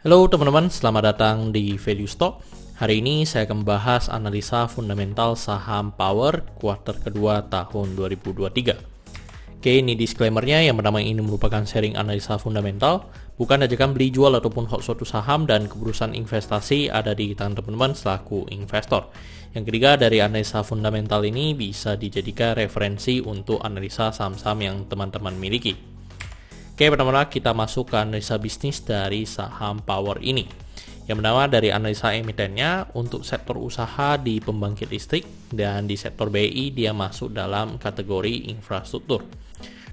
Halo teman-teman, selamat datang di Value Stock. Hari ini saya akan membahas analisa fundamental saham Power kuartal kedua tahun 2023. Oke, ini disclaimer-nya. Yang pertama, ini merupakan sharing analisa fundamental, bukan ajakan beli jual ataupun hold suatu saham, dan keputusan investasi ada di tangan teman-teman selaku investor. Yang ketiga, dari analisa fundamental ini bisa dijadikan referensi untuk analisa saham-saham yang teman-teman miliki. Oke, pertama kita masuk ke analisa bisnis dari saham Power ini. Yang pertama dari analisa emitennya, untuk sektor usaha di pembangkit listrik dan di sektor BI dia masuk dalam kategori infrastruktur.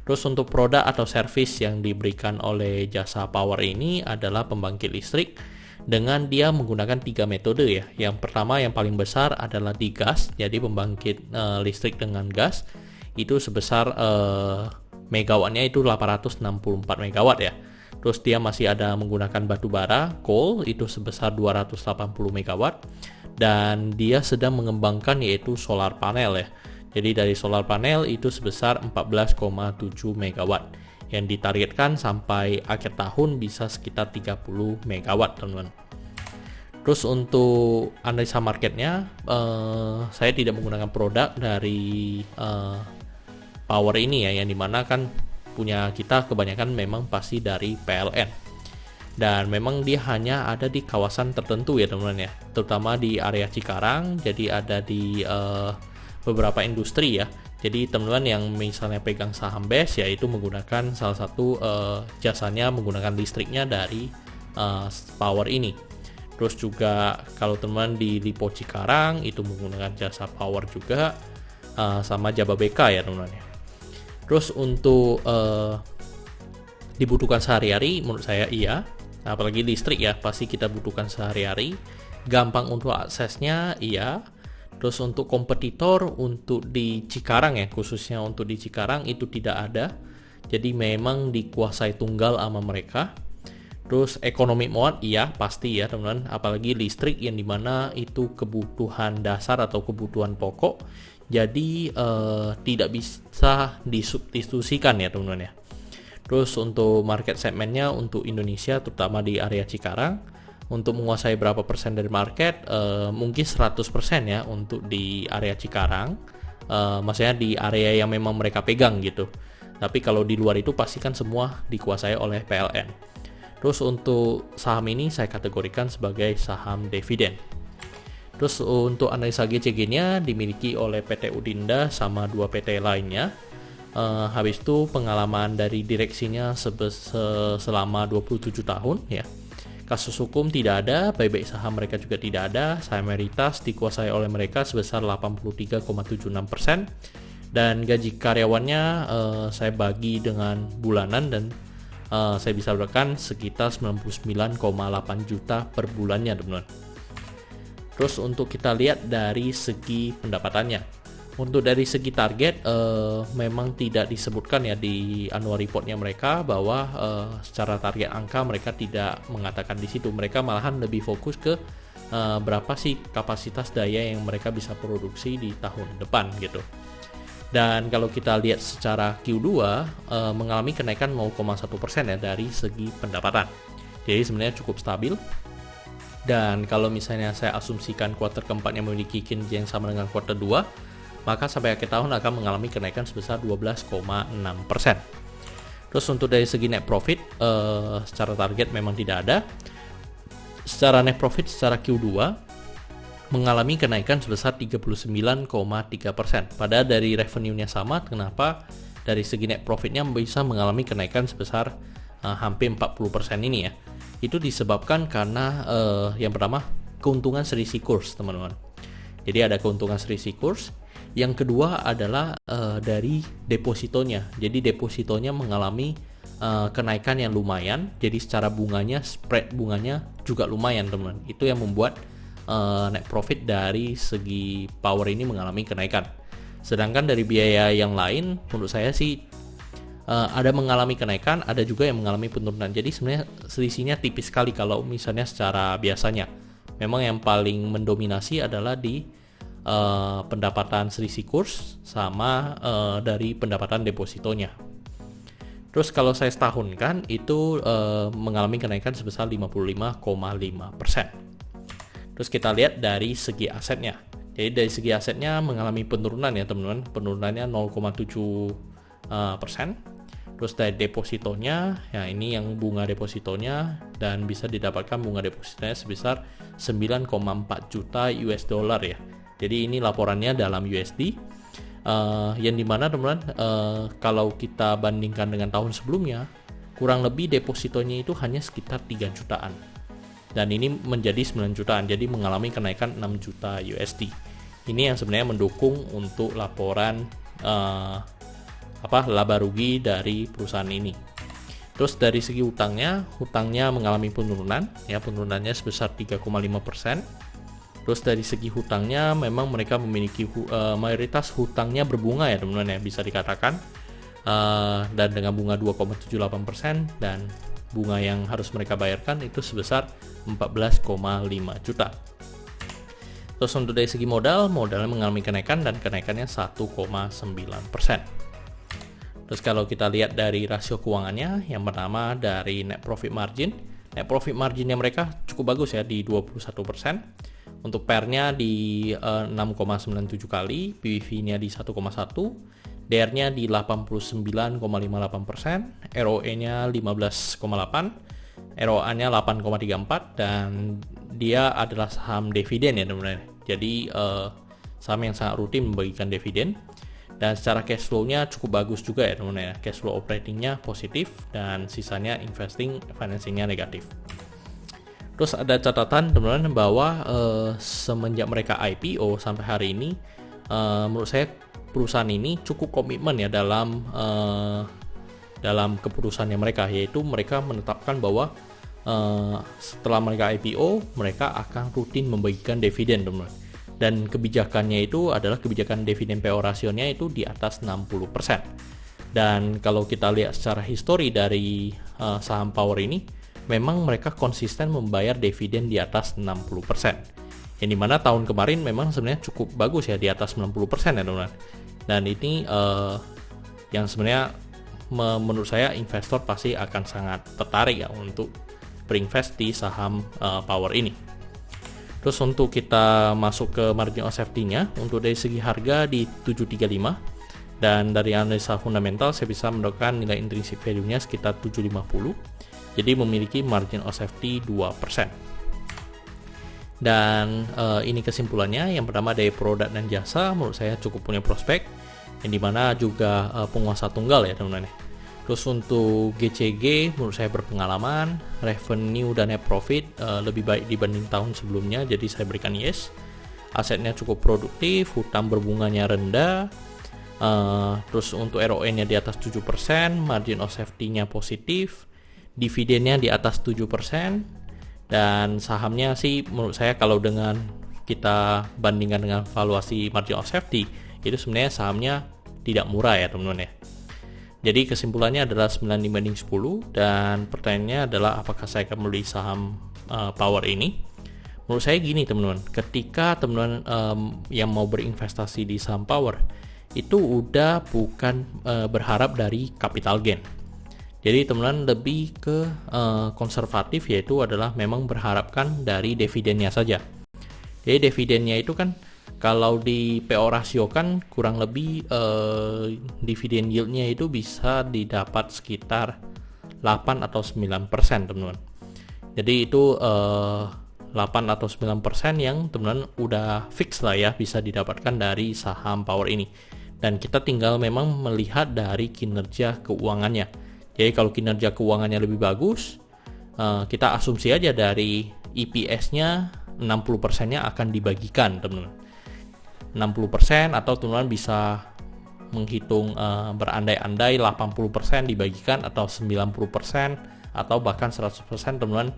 Terus untuk produk atau service yang diberikan oleh jasa Power ini adalah pembangkit listrik dengan dia menggunakan 3 metode ya. Yang pertama yang paling besar adalah di gas, jadi pembangkit listrik dengan gas itu sebesar megawattnya itu 864 megawatt ya. Terus dia masih ada menggunakan batu bara, coal itu sebesar 280 megawatt, dan dia sedang mengembangkan yaitu solar panel ya. Jadi dari solar panel itu sebesar 14,7 megawatt yang ditargetkan sampai akhir tahun bisa sekitar 30 megawatt teman-teman. Terus untuk analisa marketnya, saya tidak menggunakan produk dari Power ini ya, yang dimana kan punya kita kebanyakan memang pasti dari PLN, dan memang dia hanya ada di kawasan tertentu ya teman-teman ya, terutama di area Cikarang. Jadi ada di beberapa industri ya. Jadi teman-teman yang misalnya pegang saham BES yaitu menggunakan salah satu jasanya menggunakan listriknya dari Power ini. Terus juga kalau teman-teman di Lipo Cikarang itu menggunakan jasa Power juga, sama Jababeka ya teman-teman ya. Terus untuk dibutuhkan sehari-hari, menurut saya iya, apalagi listrik ya, pasti kita butuhkan sehari-hari. Gampang untuk aksesnya, iya. Terus untuk kompetitor untuk di Cikarang ya, khususnya untuk di Cikarang itu tidak ada. Jadi memang dikuasai tunggal sama mereka. Terus ekonomi muat, iya pasti ya teman-teman, apalagi listrik yang dimana itu kebutuhan dasar atau kebutuhan pokok. Jadi tidak bisa disubstitusikan ya teman-teman ya. Terus untuk market segmennya untuk Indonesia terutama di area Cikarang, untuk menguasai berapa persen dari market, mungkin 100% ya untuk di area Cikarang, maksudnya di area yang memang mereka pegang gitu. Tapi kalau di luar itu pastikan semua dikuasai oleh PLN. Terus untuk saham ini saya kategorikan sebagai saham dividen. Terus untuk analisa GCG-nya dimiliki oleh PT Udinda sama 2 PT lainnya. Habis itu pengalaman dari direksinya selama 27 tahun ya. Kasus hukum tidak ada, buyback saham mereka juga tidak ada. Saham mayoritas dikuasai oleh mereka sebesar 83,76%. Dan gaji karyawannya saya bagi dengan bulanan, dan saya bisa berikan sekitar 99,8 juta per bulannya teman-teman. Terus untuk kita lihat dari segi pendapatannya, untuk dari segi target memang tidak disebutkan ya di annual reportnya mereka bahwa secara target angka mereka tidak mengatakan di situ. Mereka malahan lebih fokus ke berapa sih kapasitas daya yang mereka bisa produksi di tahun depan gitu. Dan kalau kita lihat secara Q2 mengalami kenaikan 0,1% ya dari segi pendapatan. Jadi sebenarnya cukup stabil. Dan kalau misalnya saya asumsikan kuartal keempatnya memiliki kinerja yang sama dengan kuartal 2, maka sampai akhir tahun akan mengalami kenaikan sebesar 12,6%. Terus untuk dari segi net profit, secara target memang tidak ada. Secara net profit secara Q2 mengalami kenaikan sebesar 39,3%. Padahal dari revenue-nya sama, kenapa dari segi net profit-nya bisa mengalami kenaikan sebesar hampir 40% ini ya? Itu disebabkan karena yang pertama keuntungan selisih kurs teman-teman. Jadi ada keuntungan selisih kurs. Yang kedua adalah dari depositonya. Jadi depositonya mengalami kenaikan yang lumayan. Jadi secara bunganya, spread bunganya juga lumayan teman-teman. Itu yang membuat net profit dari segi Power ini mengalami kenaikan. Sedangkan dari biaya yang lain menurut saya sih ada mengalami kenaikan, ada juga yang mengalami penurunan. Jadi sebenarnya selisihnya tipis sekali kalau misalnya secara biasanya. Memang yang paling mendominasi adalah di pendapatan selisih kurs sama dari pendapatan depositonya. Terus kalau saya setahunkan itu mengalami kenaikan sebesar 55,5%. Terus kita lihat dari segi asetnya. Jadi dari segi asetnya mengalami penurunan ya teman-teman, penurunannya 0,7%. Terus dari depositonya, ya ini yang bunga depositonya, dan bisa didapatkan bunga depositonya sebesar 9,4 juta US dollar ya. Jadi ini laporannya dalam USD, yang dimana teman-teman kalau kita bandingkan dengan tahun sebelumnya, kurang lebih depositonya itu hanya sekitar 3 jutaan. Dan ini menjadi 9 jutaan, jadi mengalami kenaikan 6 juta USD. Ini yang sebenarnya mendukung untuk laporan laba rugi dari perusahaan ini. Terus dari segi hutangnya mengalami penurunan, ya penurunannya sebesar 3,5%. Terus dari segi hutangnya memang mereka memiliki mayoritas hutangnya berbunga ya teman-teman ya, bisa dikatakan, dan dengan bunga 2,78%, dan bunga yang harus mereka bayarkan itu sebesar 14,5 juta. Terus untuk dari segi modalnya mengalami kenaikan, dan kenaikannya 1,9%. Terus kalau kita lihat dari rasio keuangannya, yang pertama dari net profit margin. Net profit marginnya mereka cukup bagus ya, di 21%. Untuk PER-nya di 6,97 kali, PBV-nya di 1,1, DR-nya di 89,58%, ROE-nya 15,8, ROA-nya 8,34, dan dia adalah saham dividen ya teman-teman. Jadi saham yang sangat rutin membagikan dividen. Dan secara cash flow-nya cukup bagus juga ya teman-teman ya. Cash flow operating-nya positif, dan sisanya investing, financing-nya negatif. Terus ada catatan teman-teman bahwa semenjak mereka IPO sampai hari ini, menurut saya perusahaan ini cukup komitmen ya dalam keputusannya mereka, yaitu mereka menetapkan bahwa setelah mereka IPO mereka akan rutin membagikan dividen teman-teman. Dan kebijakannya itu adalah kebijakan dividen payout ratio-nya itu di atas 60%. Dan kalau kita lihat secara histori dari saham Power ini, memang mereka konsisten membayar dividen di atas 60%. Yang dimana tahun kemarin memang sebenarnya cukup bagus ya, di atas 90% ya teman-teman. Dan ini yang sebenarnya menurut saya investor pasti akan sangat tertarik ya untuk berinvest di saham Power ini. Terus untuk kita masuk ke margin of safety-nya, untuk dari segi harga di 735, dan dari analisa fundamental saya bisa mendapatkan nilai intrinsic value-nya sekitar 750. Jadi memiliki margin of safety 2%. Dan ini kesimpulannya. Yang pertama dari produk dan jasa menurut saya cukup punya prospek, yang dimana juga penguasa tunggal ya teman-teman. Terus untuk GCG menurut saya berpengalaman, revenue dan net profit lebih baik dibanding tahun sebelumnya, jadi saya berikan yes. Asetnya cukup produktif, hutang berbunganya rendah, terus untuk ROE-nya di atas 7%, margin of safety-nya positif, dividennya di atas 7%, dan sahamnya sih menurut saya kalau dengan kita bandingkan dengan valuasi margin of safety, itu sebenarnya sahamnya tidak murah ya teman-teman ya. Jadi kesimpulannya adalah 9/10, dan pertanyaannya adalah apakah saya akan membeli saham Power ini. Menurut saya gini teman-teman, ketika teman-teman yang mau berinvestasi di saham Power itu udah bukan berharap dari capital gain. Jadi teman-teman lebih ke konservatif, yaitu adalah memang berharapkan dari dividennya saja. Jadi dividennya itu kan kalau di PO rasio kan kurang lebih dividen yield-nya itu bisa didapat sekitar 8 atau 9% teman-teman. Jadi itu 8 atau 9% yang teman-teman udah fix lah ya, bisa didapatkan dari saham Power ini. Dan kita tinggal memang melihat dari kinerja keuangannya. Jadi kalau kinerja keuangannya lebih bagus, kita asumsi aja dari EPS-nya 60%-nya akan dibagikan teman-teman. 60%, atau teman-teman bisa menghitung berandai-andai 80% dibagikan, atau 90%, atau bahkan 100% teman-teman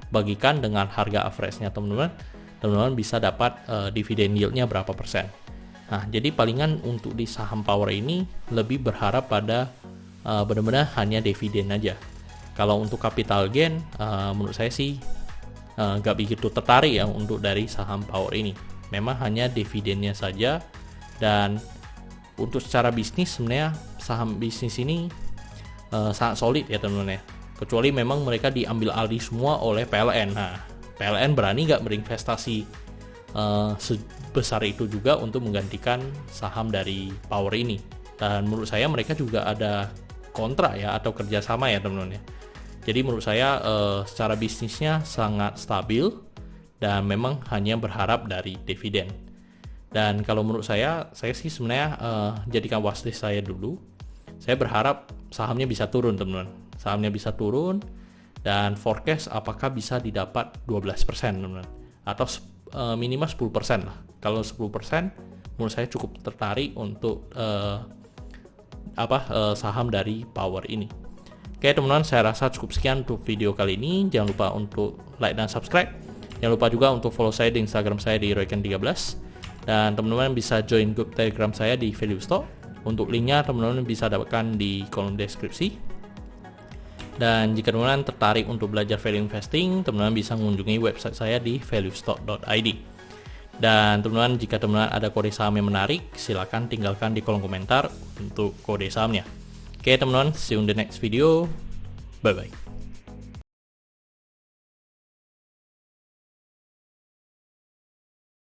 bagikan dengan harga average-nya teman-teman bisa dapat dividen yield-nya berapa persen. Nah, jadi palingan untuk di saham Power ini lebih berharap pada benar-benar hanya dividen aja. Kalau untuk capital gain, menurut saya sih nggak begitu tertarik ya untuk dari saham Power ini. Memang hanya dividennya saja. Dan untuk secara bisnis sebenarnya saham bisnis ini sangat solid ya teman-teman ya. Kecuali memang mereka diambil alih semua oleh PLN. Nah, PLN berani nggak berinvestasi sebesar itu juga untuk menggantikan saham dari Power ini. Dan menurut saya mereka juga ada kontrak ya atau kerjasama ya teman-teman ya. Jadi menurut saya secara bisnisnya sangat stabil dan memang hanya berharap dari dividen. Dan kalau menurut saya sih sebenarnya jadikan watchlist saya dulu. Saya berharap sahamnya bisa turun teman-teman. Sahamnya bisa turun dan forecast apakah bisa didapat 12% teman-teman. Atau minimal 10% lah. Kalau 10% menurut saya cukup tertarik untuk saham dari Power ini. Oke teman-teman, saya rasa cukup sekian untuk video kali ini. Jangan lupa untuk like dan subscribe. Jangan lupa juga untuk follow saya di Instagram saya di royken13. Dan teman-teman bisa join grup Telegram saya di Value Stock. Untuk linknya teman-teman bisa dapatkan di kolom deskripsi. Dan jika teman-teman tertarik untuk belajar value investing, teman-teman bisa mengunjungi website saya di valuestock.id. Dan teman-teman, jika teman-teman ada kode saham yang menarik, silakan tinggalkan di kolom komentar untuk kode sahamnya. Oke teman-teman, see you in the next video. Bye-bye.